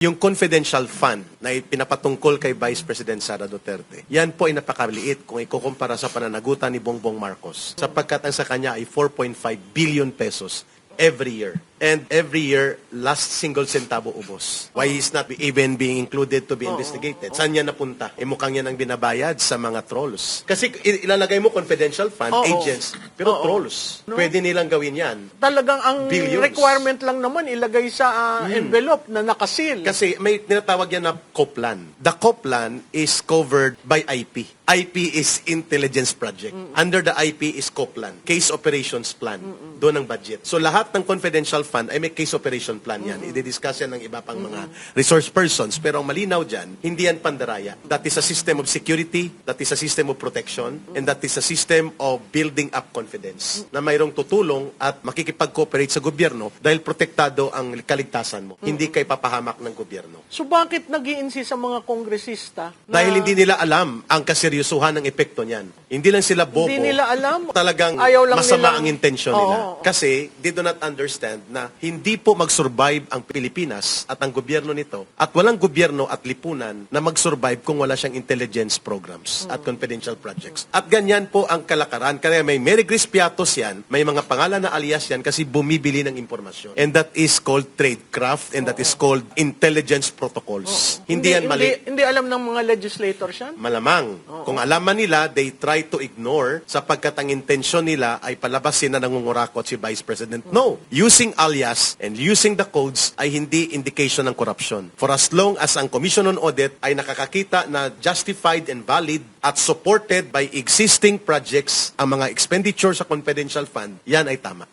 Yung confidential fund na pinapatungkol kay Vice President Sara Duterte, yan po ay napakaliit kung ikukumpara sa pananagutan ni Bongbong Marcos. Sapagkat ang sa kanya ay 4.5 billion pesos every year. And every year, last single centavo ubos. Why is not even being included to be investigated? Saan yan napunta? Mukhang yan ang binabayad sa mga trolls. Kasi ilalagay mo confidential fund, agents, pero trolls. No? Pwede nilang gawin yan. Talagang ang Billions. requirement lang naman ilagay sa envelope na nakasil. Kasi may tinatawag yan na COPLAN. The COPLAN is covered by IP. IP is Intelligence Project. Under the IP is COPLAN, Case Operations Plan. Doon ang budget. So lahat ng confidential fund ay may case operation plan yan. I-discuss yan ng iba pang mga resource persons. Pero ang malinaw dyan, hindi yan pandaraya. That is a system of security, that is a system of protection, and that is a system of building up confidence. Na mayroong tutulong at makikipag-cooperate sa gobyerno dahil protektado ang kaligtasan mo. Hindi kay papahamak ng gobyerno. So bakit nag-i-insist sa mga kongresista na Dahil hindi nila alam ang kaseryosohan ng epekto niyan. Hindi lang sila bobo. hindi nila alam? Talagang Ayaw lang masama nilang- ang intensyon nila. Oo. Kasi they do not understand na hindi po mag-survive ang Pilipinas at ang gobyerno nito at walang gobyerno at lipunan na mag-survive kung wala siyang intelligence programs at confidential projects. At ganyan po ang kalakaran. Kaya may Mary Grace Piatos yan, may mga pangalan na alias yan kasi bumibili ng impormasyon. And that is called tradecraft and that is called intelligence protocols. Hindi yan mali. Hindi alam ng mga legislators yan? Malamang. Kung alam man nila, they try to ignore sapagkat ang intensyon nila ay palabasin na nangungurakot si Vice President. No. Using alias and using the codes ay hindi indication ng corruption. For as long as ang Commission on Audit ay nakakakita na justified and valid at supported by existing projects ang mga expenditure sa confidential fund, yan ay tama.